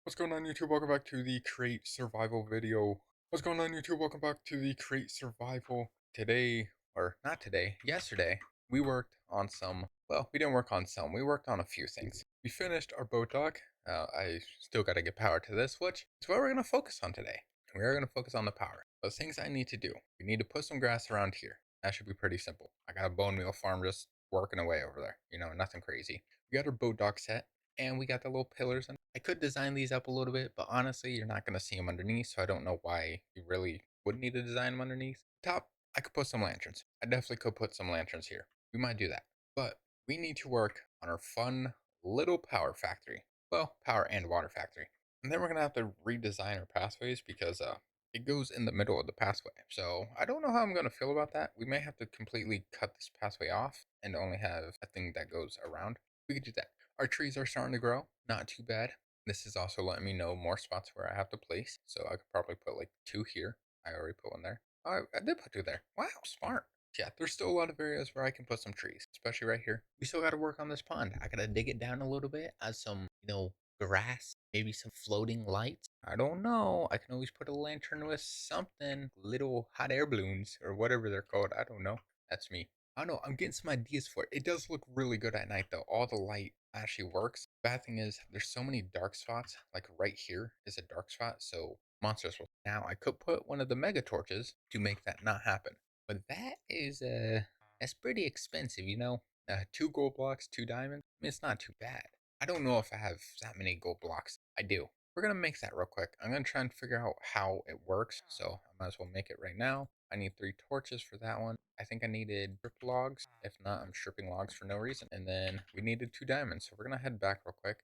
What's going on YouTube? Welcome back to the Create Survival video. What's going on YouTube? Welcome back to the Create Survival. Today, or not today, yesterday, we worked on we didn't work on some, we worked on a few things. We finished our boat dock. I still got to get power to this, which is what we're going to focus on today. We are going to focus on the power. The things I need to do. We need to put some grass around here. That should be pretty simple. I got a bone meal farm just working away over there. Nothing crazy. We got our boat dock set and we got the little pillars. And I could design these up a little bit, but honestly, you're not going to see them underneath, so I don't know why you really would need to design them underneath. Top, I could put some lanterns. I definitely could put some lanterns here. We might do that. But we need to work on our fun little power factory. Well, power and water factory. And then we're going to have to redesign our pathways because it goes in the middle of the pathway. So I don't know how I'm going to feel about that. We may have to completely cut this pathway off and only have a thing that goes around. We could do that. Our trees are starting to grow. Not too bad. This is also letting me know more spots where I have to place. So I could probably put like 2 here. I already put one there. Oh, I did put 2 there. Wow, smart. Yeah, there's still a lot of areas where I can put some trees, especially right here. We still got to work on this pond. I got to dig it down a little bit, add some, grass, maybe some floating lights. I don't know. I can always put a lantern with something, little hot air balloons or whatever they're called. I don't know. That's me. I don't know. I'm getting some ideas for it. It does look really good at night though. All the light actually works. Bad thing is there's so many dark spots. Like right here is a dark spot, so monsters will. Now I could put one of the mega torches to make that not happen, but that's pretty expensive. 2 gold blocks, 2 diamonds. I mean, it's not too bad. I don't know if I have that many gold blocks. I do. We're gonna make that real quick. I'm gonna try and figure out how it works, so I might as well make it right now. I need 3 torches for that one. I think I needed strip logs. If not, I'm stripping logs for no reason. And then we needed 2 diamonds, so we're gonna head back real quick.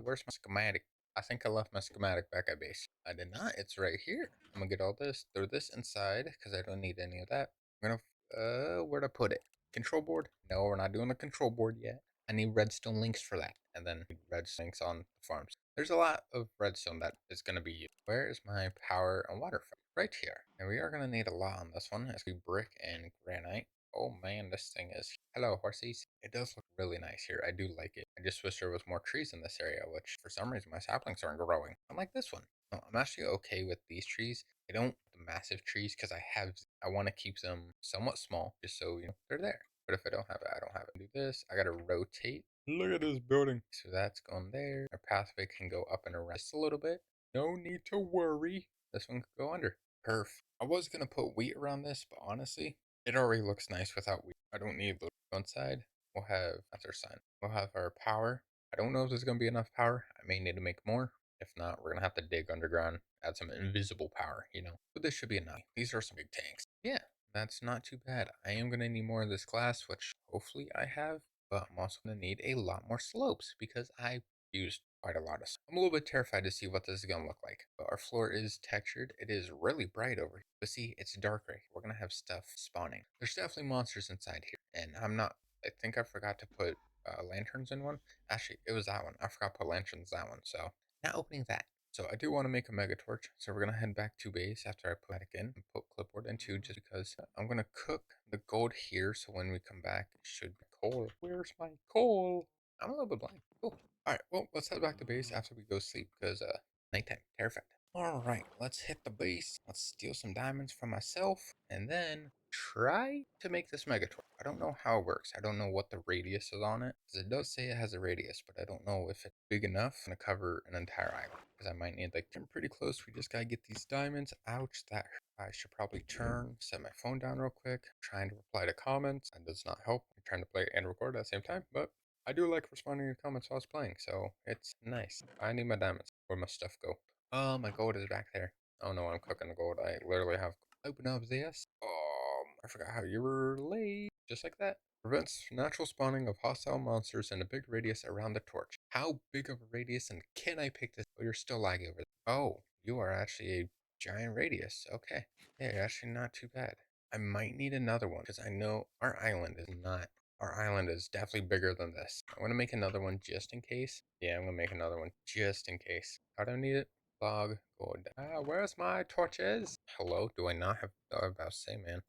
Where's my schematic? I think I left my schematic back at base. I did not. It's right here. I'm gonna get all this, throw this inside because I don't need any of that. I'm gonna, where'd I put it? Control board? No, we're not doing the control board yet. I need redstone links for that, and then redstone links on the farms. There's a lot of redstone that is going to be used. Where is my power and water? Right here. And we are going to need a lot on this one. It's going to be brick and granite. Oh man, this thing is... Hello, horsies. It does look really nice here. I do like it. I just wish there was more trees in this area, which for some reason my saplings aren't growing. Unlike this one. No, I'm actually okay with these trees. I don't the massive trees because I want to keep them somewhat small just so they're there. But if I don't have it, I don't have it. Do this. I gotta rotate. Look at this building. So that's going there. Our pathway can go up and around just a little bit. No need to worry. This one could go under. Perf. I was gonna put wheat around this, but honestly, it already looks nice without wheat. I don't need the one side. We'll have that's our sign. We'll have our power. I don't know if there's gonna be enough power. I may need to make more. If not, we're gonna have to dig underground, add some invisible power. But this should be enough. These are some big tanks. Yeah, that's not too bad. I am going to need more of this glass, which hopefully I have, but I'm also going to need a lot more slopes because I used quite a lot of. I'm a little bit terrified to see what this is going to look like, but our floor is textured. It is really bright over here, but see, it's dark right here. We're going to have stuff spawning. There's definitely monsters inside here, and I think I forgot to put lanterns in one. Actually, it was that one. I forgot to put lanterns that one, so not opening that. So I do want to make a mega torch. So we're going to head back to base after I put that in and put clipboard in too, just because I'm going to cook the gold here. So when we come back, it should be coal. Where's my coal? I'm a little bit blind. Cool. All right. Well, let's head back to base after we go sleep because nighttime. Terrified. All right. Let's hit the base. Let's steal some diamonds from myself and then try to make this mega torch. I don't know how it works. I don't know what the radius is on it because it does say it has a radius, but I don't know if it's big enough to cover an entire island because I might need like I'm pretty close. We just gotta get these diamonds. Ouch, that hurt. I should probably set my phone down real quick. Trying to reply to comments. That does not help. I'm trying to play and record at the same time, but I do like responding to comments while I was playing, so it's nice. I need my diamonds. Where my stuff go? Oh, my gold is back there. Oh no, I'm cooking the gold. I literally have open up this. I forgot how you were late. Just like that. Prevents natural spawning of hostile monsters in a big radius around the torch. How big of a radius and can I pick this? Oh, you're still lagging over there. Oh, you are actually a giant radius. Okay. Yeah, actually not too bad. I might need another one because I know our island is not. Our island is definitely bigger than this. I'm going to make another one just in case. Yeah, I'm going to make another one just in case. I don't need it. Log gold. Where's my torches? Hello? Do I not have? Oh, I was about to say, man.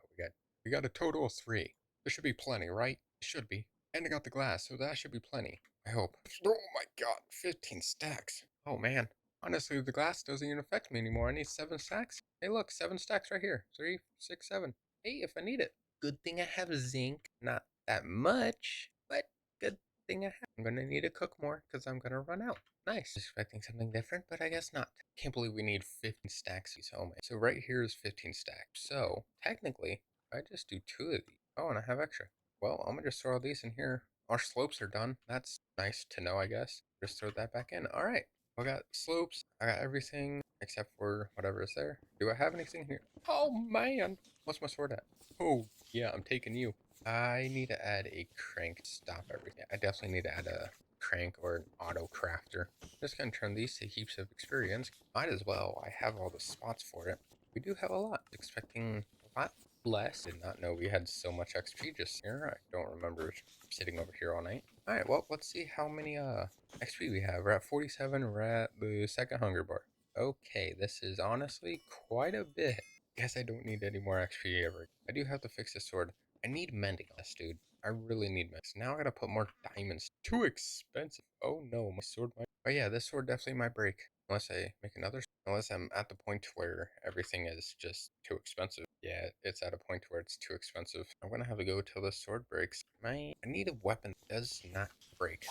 We got a total of 3. There should be plenty, right? It should be. And I got the glass, so that should be plenty. I hope. Oh my god, 15 stacks. Oh man. Honestly, the glass doesn't even affect me anymore. I need 7 stacks. Hey, look, 7 stacks right here. 3, 6, 7, 8 if I need it. Good thing I have zinc. Not that much, but good thing I have. I'm gonna need to cook more because I'm gonna run out. Nice. Expecting something different, but I guess not. Can't believe we need 15 stacks of these homemade. So right here is 15 stacks. So technically, if I just do 2 of these. Oh, and I have extra. Well, I'm gonna just throw all these in here. Our slopes are done. That's nice to know, I guess. Just throw that back in. All right. I got slopes. I got everything except for whatever is there. Do I have anything here? Oh man, what's my sword at? Oh yeah, I'm taking you. I need to add a crank to stop everything. I definitely need to add a crank or an auto crafter. Just gonna turn these to heaps of experience. Might as well. I have all the spots for it. We do have a lot. Expecting a lot less. Did not know we had so much XP just here. I don't remember sitting over here all night. All right, well, let's see how many XP we have. We're at 47. We're at the second hunger bar. Okay, this is honestly quite a bit. Guess I don't need any more XP ever. I do have to fix this sword. I need mending on this, dude. I really need mending. Now I gotta put more diamonds. Too expensive. Oh no, my sword might. Oh yeah, this sword definitely might break. Unless I make another. Unless I'm at the point where everything is just too expensive. Yeah, it's at a point where it's too expensive. I'm gonna have to go till this sword breaks. I need a weapon that does not break.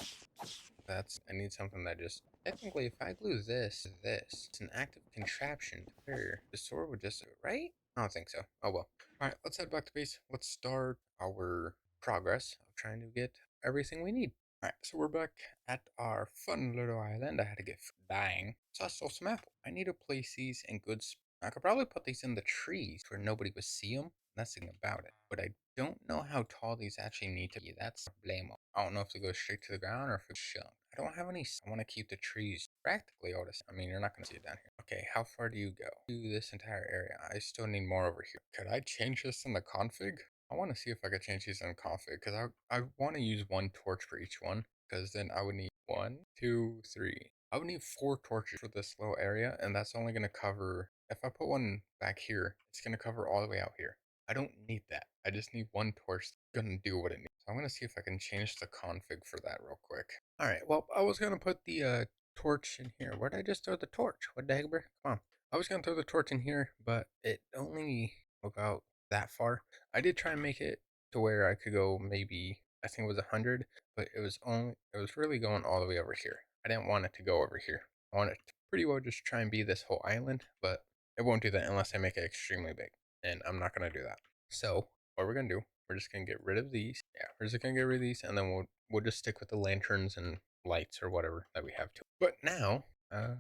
I need something that just, technically if I glue this, it's an active contraption where the sword would just, right? I don't think so. Oh well. Alright, let's head back to base. Let's start our progress of trying to get everything we need. Alright, so we're back at our fun little island. I had to get dying. So I stole some apple. I need to place these in good I could probably put these in the trees where nobody would see them. That's the thing about it. But I don't know how tall these actually need to be. That's a blame. I don't know if they go straight to the ground or if it's shunked. I don't have any. I want to keep the trees practically all this. I mean, you're not going to see it down here. Okay, how far do you go? To this entire area. I still need more over here. Could I change this in the config? I want to see if I could change these in config because I want to use 1 torch for each one because then I would need 1, 2, 3. I would need 4 torches for this little area, and that's only going to cover. If I put one back here, it's going to cover all the way out here. I don't need that. I just need 1 torch that's going to do what it needs. So I'm going to see if I can change the config for that real quick. Alright, well, I was going to put the torch in here. Where did I just throw the torch? What the heck, bro? Come on. I was going to throw the torch in here, but it only about that far. I did try and make it to where I could go maybe, I think it was 100, but it was really going all the way over here. I didn't want it to go over here. I wanted to pretty well just try and be this whole island, but it won't do that unless I make it extremely big, and I'm not going to do that. So, what we're going to do, we're just going to get rid of these. Yeah, we're just going to get rid of these, and then we'll just stick with the lanterns and lights or whatever that we have to. But now,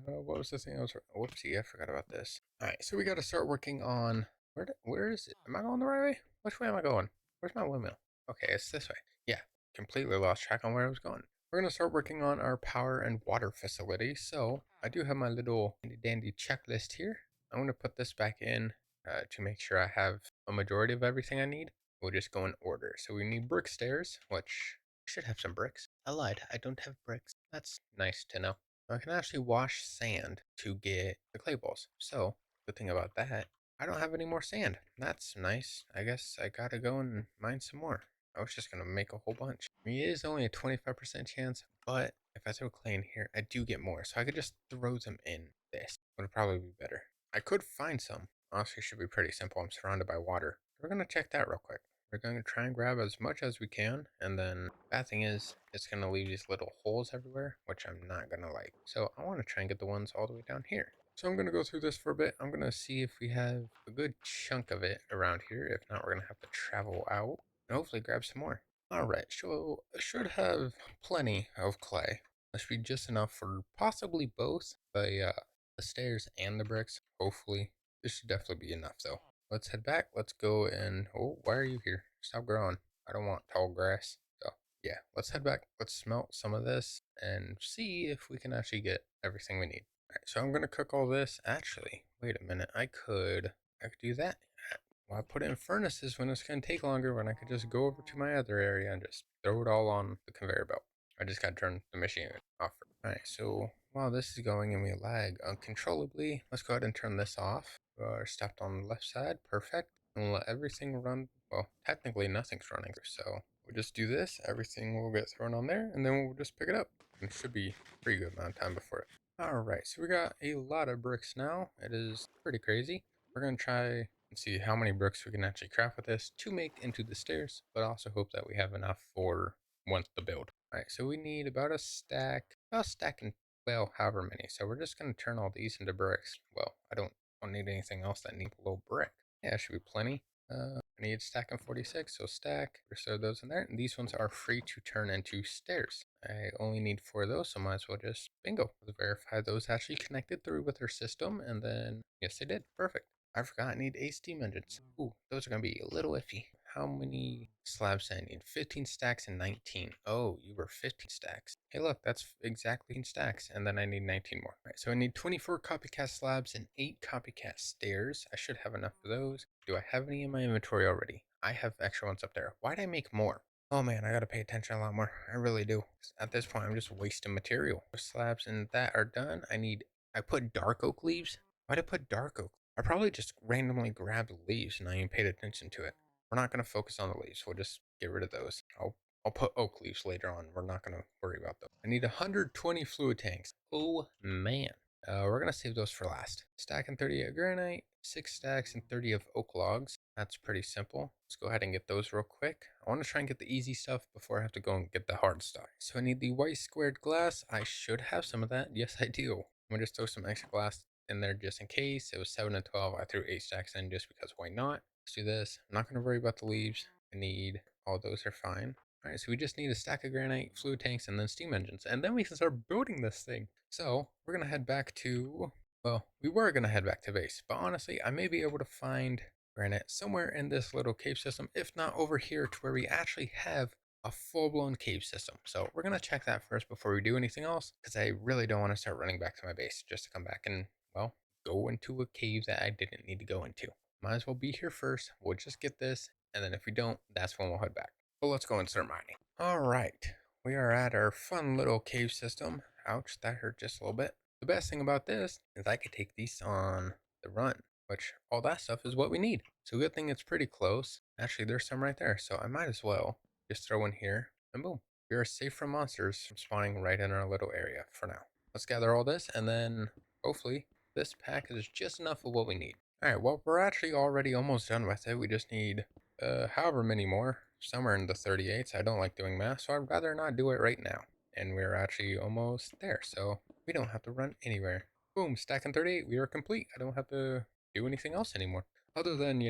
what was the thing I was, whoopsie, I forgot about this. All right, so we got to start working on, where is it? Am I going the right way? Which way am I going? Where's my windmill? Okay, it's this way. Yeah, completely lost track on where I was going. We're going to start working on our power and water facility. So I do have my little handy dandy checklist here. I'm going to put this back in to make sure I have a majority of everything I need. We'll just go in order. So we need brick stairs, which I should have some bricks. I lied. I don't have bricks. That's nice to know. I can actually wash sand to get the clay balls. So, good thing about that, I don't have any more sand. That's nice. I guess I gotta go and mine some more. I was just gonna make a whole bunch. I mean, it is only a 25% chance, but if I throw clay in here, I do get more. So I could just throw them in this. Would probably be better. I could find some. Honestly, it should be pretty simple. I'm surrounded by water. We're gonna check that real quick. We're going to try and grab as much as we can, and then bad thing is it's going to leave these little holes everywhere, which I'm not going to like. So I want to try and get the ones all the way down here. So I'm going to go through this for a bit. I'm going to see if we have a good chunk of it around here. If not, we're going to have to travel out and hopefully grab some more. Alright, so I should have plenty of clay. That should be just enough for possibly both the stairs and the bricks. Hopefully. This should definitely be enough though. Let's head back. Let's go and, oh, why are you here? Stop growing. I don't want tall grass. So, yeah, let's head back. Let's smelt some of this and see if we can actually get everything we need. All right, so I'm going to cook all this. Actually, wait a minute. I could do that. Well, I put it in furnaces when it's going to take longer when I could just go over to my other area and just throw it all on the conveyor belt. I just got to turn the machine off. All right, so while this is going and we lag uncontrollably, let's go ahead and turn this off. Stopped on the left side, perfect. And we'll let everything run. Well, technically nothing's running, so we'll just do this. Everything will get thrown on there, and then we'll just pick it up. It should be a pretty good amount of time before it. Alright, so we got a lot of bricks now. It is pretty crazy. We're going to try and see how many bricks we can actually craft with this to make into the stairs, but also hope that we have enough for once the build. Alright, so we need about a stack and, well, however many. So we're just going to turn all these into bricks. Well, I don't need anything else that needs below brick. Yeah, it should be plenty. I need stack and 46, so stack, so those in there. And these ones are free to turn into stairs. I only need 4 of those, so might as well just bingo. Let's verify those actually connected through with our system, and then yes, they did. Perfect. I forgot I need 8 steam engines. Ooh, those are gonna be a little iffy. How many slabs I need? 15 stacks and 19. Oh, you were 15 stacks. Hey, look, that's exactly 15 stacks, and then I need 19 more. All right, so I need 24 copycat slabs and 8 copycat stairs. I should have enough of those. Do I have any in my inventory already? I have extra ones up there. Why'd I make more? Oh man, I gotta pay attention a lot more. I really do. At this point, I'm just wasting material. The slabs and that are done. I put dark oak leaves. Why'd I put dark oak? I probably just randomly grabbed leaves and I even paid attention to it. We're not gonna focus on the leaves. We'll just get rid of those. I'll put oak leaves later on. We're not gonna worry about those. I need 120 fluid tanks. Oh man. We're gonna save those for last. Stack and 30 of granite, 6 stacks and 30 of oak logs. That's pretty simple. Let's go ahead and get those real quick. I want to try and get the easy stuff before I have to go and get the hard stuff. So I need the white squared glass. I should have some of that. Yes, I do. I'm gonna just throw some extra glass in there just in case. It was 7 and 12. I threw 8 stacks in just because why not? Let's do this. I'm not gonna worry about the leaves. I need all those are fine. All right, so we just need a stack of granite, fluid tanks, and then steam engines, and then we can start building this thing. So we're gonna head back to, well, we were gonna head back to base, but honestly, I may be able to find granite somewhere in this little cave system, if not over here to where we actually have a full-blown cave system. So we're gonna check that first before we do anything else, because I really don't want to start running back to my base just to come back and, well, go into a cave that I didn't need to go into. Might as well be here first. We'll just get this, and then if we don't, that's when we'll head back. But let's go and start mining. All right, we are at our fun little cave system. Ouch, that hurt just a little bit. The best thing about this is I could take these on the run, which all that stuff is what we need. So good thing it's pretty close. Actually, there's some right there, so I might as well just throw in here, and boom. We are safe from monsters from spawning right in our little area for now. Let's gather all this, and then hopefully this pack is just enough of what we need. All right, well, we're actually already almost done with it. We just need however many more, somewhere in the 38s. I don't like doing math, so I'd rather not do it right now. And we're actually almost there, so we don't have to run anywhere. Boom, stack and 38, we are complete. I don't have to do anything else anymore. Other than,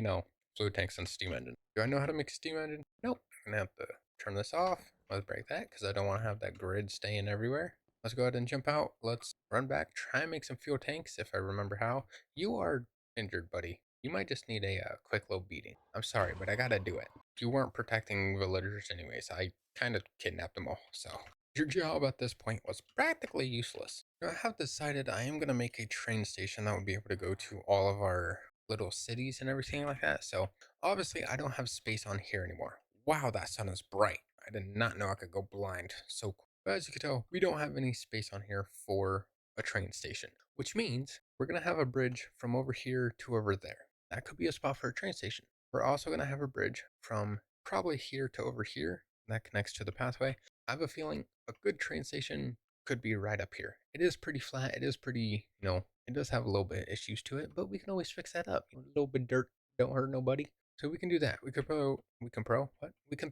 fluid tanks and steam engine. Do I know how to make a steam engine? Nope. I'm gonna have to turn this off. Let's break that, because I don't want to have that grid staying everywhere. Let's go ahead and jump out. Let's run back, try and make some fuel tanks if I remember how. You are injured, buddy. You might just need a quick little beating. I'm sorry, but I gotta do it. You weren't protecting villagers anyways. I kind of kidnapped them all, so your job at this point was practically useless. I have decided I am going to make a train station that would be able to go to all of our little cities and everything like that. So obviously I don't have space on here anymore. Wow, that sun is bright. I did not know I could go blind so quick. But as you can tell, we don't have any space on here for a train station, which means we're going to have a bridge from over here to over there. That could be a spot for a train station. We're also going to have a bridge from probably here to over here. That connects to the pathway. I have a feeling a good train station could be right up here. It is pretty flat. It is pretty, it does have a little bit of issues to it, but we can always fix that up. A little bit of dirt don't hurt nobody. So we can do that. We can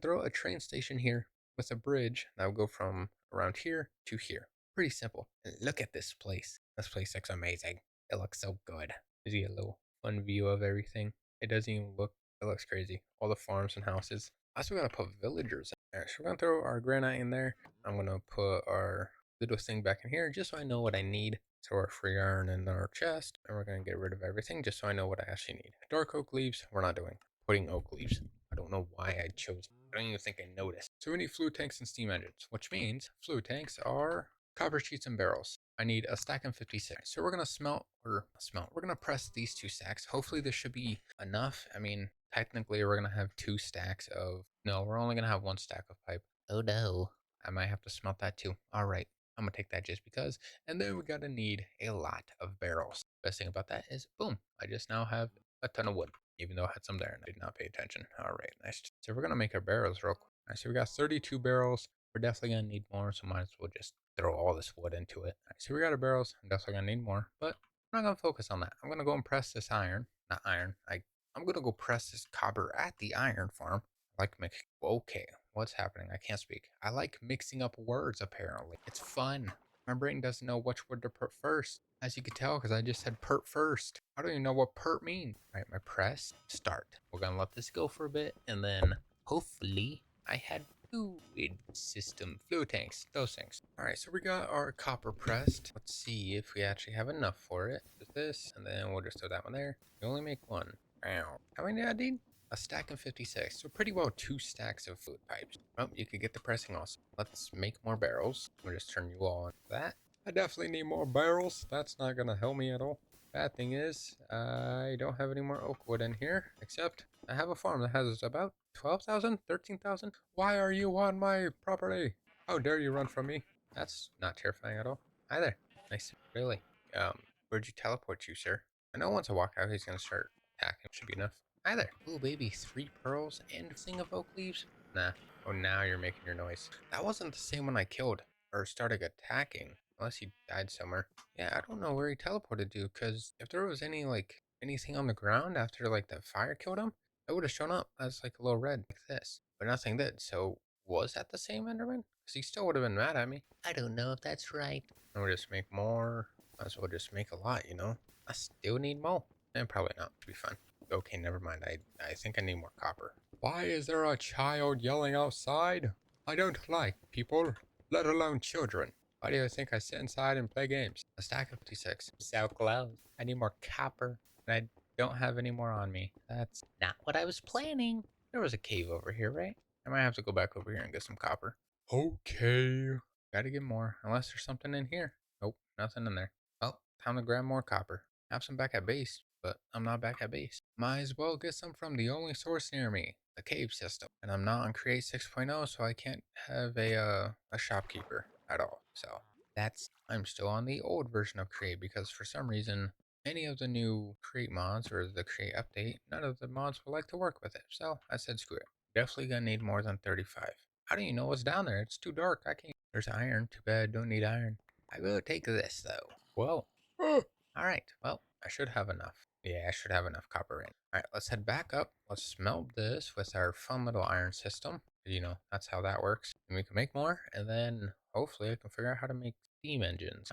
throw a train station here with a bridge that will go from around here to here. Pretty simple. And look at this place. This place looks amazing. It looks so good. Gives you a little fun view of everything. It doesn't even look, it looks crazy. All the farms and houses. I also gotta put villagers in there. So we're gonna throw our granite in there. I'm gonna put our little thing back in here just so I know what I need. Throw our free iron in our chest, and we're gonna get rid of everything just so I know what I actually need. Dark oak leaves, we're not doing. Putting oak leaves. I don't know why I chose. I don't even think I noticed. So we need fluid tanks and steam engines, which means fluid tanks are copper sheets and barrels. I need a stack and 56. So we're gonna we're gonna press these 2 stacks. Hopefully this should be enough. I mean, technically we're gonna have 2 stacks of, no, we're only gonna have 1 stack of pipe. Oh no. I might have to smelt that too. All right. I'm gonna take that just because. And then we gotta need a lot of barrels. Best thing about that is, boom, I just now have a ton of wood, even though I had some there and I did not pay attention. All right, nice. So we're gonna make our barrels real quick. All right, so we got 32 barrels. We're definitely gonna need more, so might as well just throw all this wood into it. All right, so we got our barrels. I'm definitely gonna need more, but I'm not gonna focus on that. I'm gonna go and press this iron. Not iron. I'm gonna go press this copper at the iron farm. Like mix. Okay, what's happening? I can't speak. I like mixing up words. Apparently, it's fun. My brain doesn't know which word to put first, as you can tell, because I just said pert first. I don't even know what pert means. All right, my press start. We're gonna let this go for a bit, and then hopefully I had fluid system, fluid tanks, those things. All right, so we got our copper pressed. Let's see if we actually have enough for it. Just this, and then we'll just throw that one there. We only make one. Wow. How many did I need? A stack of 56. So pretty well 2 stacks of fluid pipes. Oh, you could get the pressing also. Let's make more barrels. We'll just turn you all on that. I definitely need more barrels. That's not gonna help me at all. Bad thing is, I don't have any more oak wood in here, except I have a farm that has about 12,000, 13,000. Why are you on my property? How dare you run from me? That's not terrifying at all. Hi there. Nice. Really? Where'd you teleport to, sir? I know once I walk out, he's gonna start attacking. Should be enough. Hi there. Ooh, baby, 3 pearls and a thing of oak leaves? Nah. Oh, now you're making your noise. That wasn't the same one I killed, or started attacking. Unless he died somewhere. Yeah, I don't know where he teleported to, because if there was anything on the ground after, like, the fire killed him, it would have shown up as, like, a little red, like this. But nothing did, so was that the same Enderman? Because he still would have been mad at me. I don't know if that's right. And we'll just make more. Might as well just make a lot, you know? I still need more. And probably not. Should be fine. Okay, never mind. I think I need more copper. Why is there a child yelling outside? I don't like people, let alone children. Why do you think I sit inside and play games? A stack of 56. So close. I need more copper, and I don't have any more on me. That's not what I was planning. There was a cave over here, right? I might have to go back over here and get some copper. Okay. Gotta get more, unless there's something in here. Nope, nothing in there. Well, time to grab more copper. Have some back at base, but I'm not back at base. Might as well get some from the only source near me, the cave system. And I'm not on Create 6.0, so I can't have a shopkeeper at all. So I'm still on the old version of Create because for some reason, any of the new Create mods or the Create update, none of the mods would like to work with it. So I said screw it. Definitely gonna need more than 35. How do you know what's down there? It's too dark. I can't. There's iron. Too bad. Don't need iron. I will take this though. Whoa. All right. Well, I should have enough. Yeah, I should have enough copper in. All right, let's head back up. Let's smelt this with our fun little iron system. You know, that's how that works. And we can make more, and then hopefully I can figure out how to make steam engines.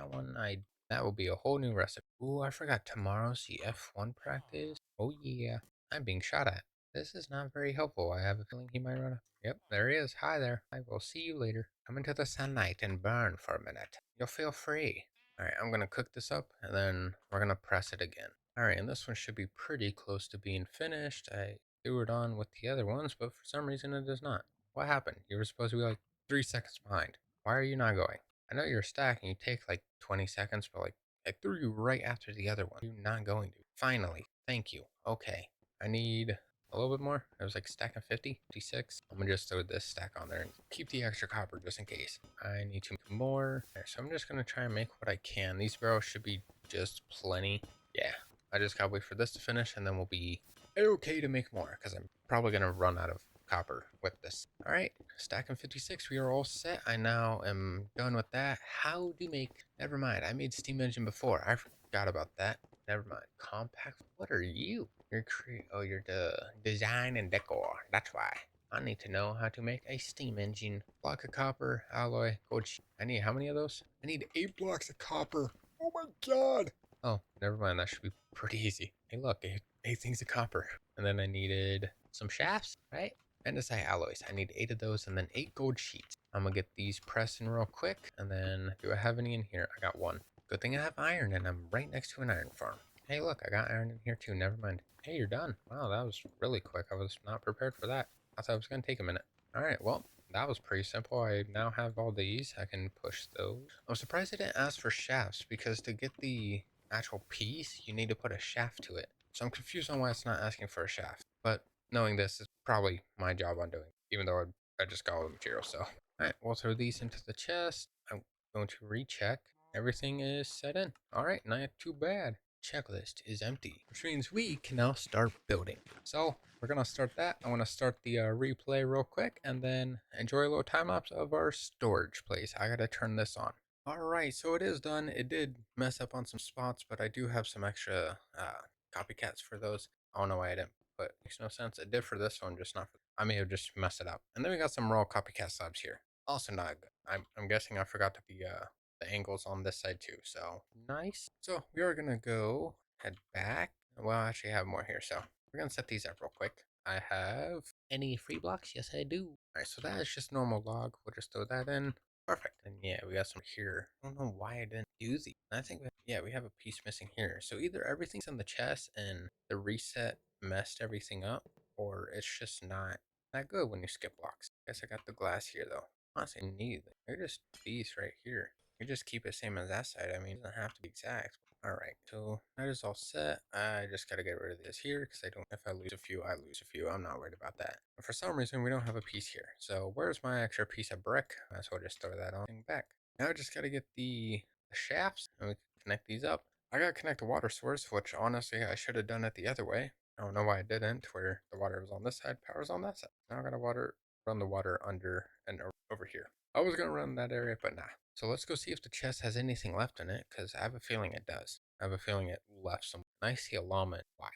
That will be a whole new recipe. Ooh, I forgot tomorrow's the F1 practice. Oh yeah, I'm being shot at. This is not very helpful. I have a feeling he might run up. Yep, there he is. Hi there. I will see you later. Come into the sunlight and burn for a minute. You'll feel free. Alright, I'm gonna cook this up and then we're gonna press it again. Alright, and this one should be pretty close to being finished. I threw it on with the other ones, but for some reason it does not. What happened? You were supposed to be like 3 seconds behind. Why are you not going? I know you're stacking, you take like 20 seconds, but like I threw you right after the other one. You're not going to. Finally, thank you. Okay, I need a little bit more. It was like a stack of 50, 56. I'm gonna just throw this stack on there and keep the extra copper just in case. I need to make more. There, so I'm just gonna try and make what I can. These barrels should be just plenty. Yeah, I just gotta wait for this to finish and then we'll be okay to make more because I'm probably gonna run out of copper with this. All right, stack of 56. We are all set. I now am done with that. How do you make? Never mind. I made steam engine before. I forgot about that. Never mind. Compact. What are you? You're the design and decor. That's why. I need to know how to make a steam engine. Block of copper, alloy, gold sheet. I need how many of those? I need 8 blocks of copper. Oh my god. Oh, never mind. That should be pretty easy. Hey, look, eight things of copper. And then I needed some shafts, right? Andesite alloys. I need 8 of those and then 8 gold sheets. I'm gonna get these pressed in real quick. And then, do I have any in here? I got 1. Good thing I have iron and I'm right next to an iron farm. Hey, look, I got iron in here too. Never mind. Hey, you're done. Wow, that was really quick. I was not prepared for that. I thought it was going to take a minute. All right, well, that was pretty simple. I now have all these. I can push those. I'm surprised it didn't ask for shafts because to get the actual piece, you need to put a shaft to it. So I'm confused on why it's not asking for a shaft. But knowing this is probably my job on doing, even though I just got all the materials. So, all right, we'll throw these into the chest. I'm going to recheck. Everything is set in. All right, not too bad. Checklist is empty, which means we can now start building. So we're gonna start that. I want to start the replay real quick and then enjoy a little time lapse of our storage place. I gotta turn this on. Alright, so it is done. It did mess up on some spots, but I do have some extra copycats for those. I don't know why I didn't, but it makes no sense. It did for this one, just not for. I may have just messed it up. And then we got some raw copycat slabs here. Also not good. I'm guessing I forgot to be the angles on this side too. So nice. So we are gonna go head back. Well, I actually have more here, so we're gonna set these up real quick. I have any free blocks? Yes, I do. All right, so that is just normal log. We'll just throw that in. Perfect. And yeah, we got some here. I don't know why I didn't do these. I think, yeah, we have a piece missing here. So either everything's in the chest and the reset messed everything up, or it's just not that good when you skip blocks. Guess I got the glass here though. Honestly, neither. They're just these right here. You just keep it same as that side. I mean, it doesn't have to be exact. Alright, so that is all set. I just gotta get rid of this here because I don't, if I lose a few, I lose a few. I'm not worried about that. But for some reason, we don't have a piece here. So where's my extra piece of brick? Might as well just throw that on back. Now I just gotta get the shafts and we can connect these up. I gotta connect the water source, which honestly I should have done it the other way. I don't know why I didn't, where the water was on this side, power's on that side. Now I gotta run the water under and over here. I was gonna run that area, but nah. So let's go see if the chest has anything left in it, because I have a feeling it does. I have a feeling it left some. I see a llama. Why?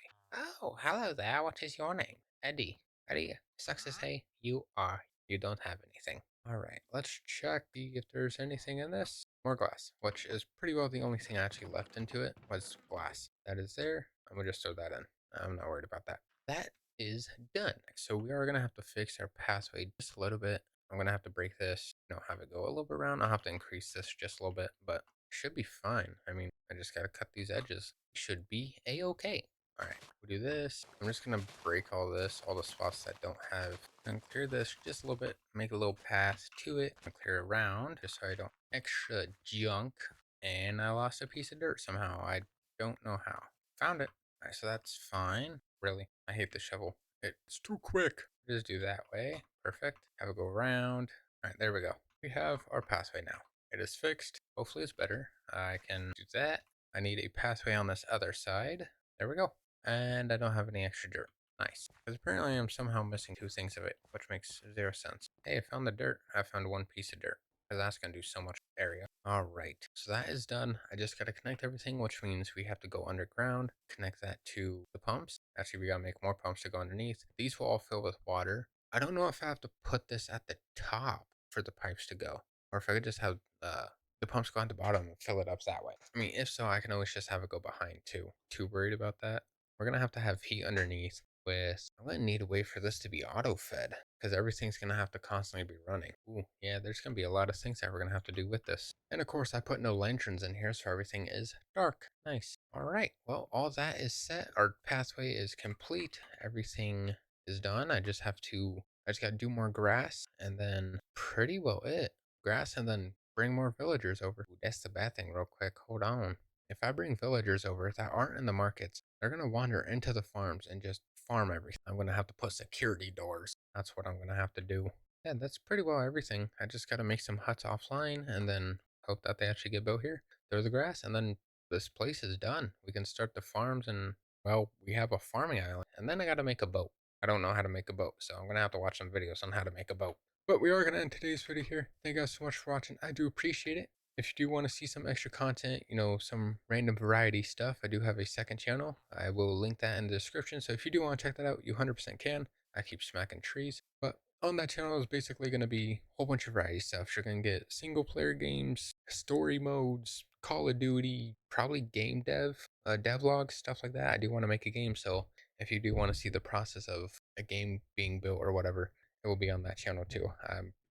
Oh, hello there. What is your name? Eddie. Eddie, sucks to say you are. You don't have anything. Alright, let's check if there's anything in this. More glass, which is pretty well the only thing I actually left into it was glass. That is there. I'm gonna just throw that in. I'm not worried about that. That is done. So we are gonna have to fix our pathway just a little bit. I'm gonna have to break this, have it go a little bit around. I'll have to increase this just a little bit, but it should be fine. I mean, I just gotta cut these edges. Should be a-okay. Alright, we'll do this. I'm just gonna break all this, all the spots that don't have, and clear this just a little bit, make a little path to it, and clear around, just so I don't extra junk. And I lost a piece of dirt somehow. I don't know how. Found it. Alright, so that's fine. Really, I hate the shovel. It's too quick. Just do that way. Perfect. Have it go around. Alright, there we go. We have our pathway now. It is fixed. Hopefully it's better. I can do that. I need a pathway on this other side. There we go. And I don't have any extra dirt. Nice. Because apparently I'm somehow missing two things of it, which makes zero sense. Hey, I found the dirt. I found one piece of dirt. Because that's going to do so much area. Alright, so that is done. I just got to connect everything, which means we have to go underground, connect that to the pumps. Actually, we got to make more pumps to go underneath. These will all fill with water. I don't know if I have to put this at the top for the pipes to go, or if I could just have the pumps go on the bottom and fill it up that way. I mean, if so, I can always just have it go behind too. Too worried about that. We're going to have heat underneath with, I'm going to need a way for this to be auto-fed because everything's going to have to constantly be running. Ooh, yeah, there's going to be a lot of things that we're going to have to do with this. And of course, I put no lanterns in here, so everything is dark. Nice. All right, well, all that is set. Our pathway is complete. Everything is done. I just got to do more grass and then pretty well it. Grass and then bring more villagers over. Ooh, that's the bad thing real quick. Hold on. If I bring villagers over that aren't in the markets, they're going to wander into the farms and just farm everything. I'm going to have to put security doors. That's what I'm going to have to do. Yeah, that's pretty well everything. I just got to make some huts offline and then hope that they actually get built here. Throw the grass and then this place is done. We can start the farms and, well, we have a farming island. And then I got to make a boat. I don't know how to make a boat, so I'm going to have to watch some videos on how to make a boat. But we are going to end today's video here. Thank you guys so much for watching. I do appreciate it. If you do want to see some extra content, some random variety stuff, I do have a second channel. I will link that in the description. So if you do want to check that out, you 100% can. I keep smacking trees. But on that channel is basically going to be a whole bunch of variety stuff. You're going to get single player games, story modes, Call of Duty, probably game devlogs, stuff like that. I do want to make a game. So if you do want to see the process of a game being built or whatever, it will be on that channel too.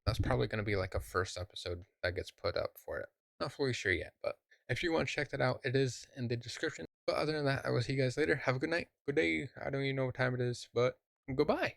That's probably going to be like a first episode that gets put up for it. Not fully sure yet, but if you want to check that out, it is in the description. But other than that, I will see you guys later. Have a good night, good day. I don't even know what time it is, but goodbye.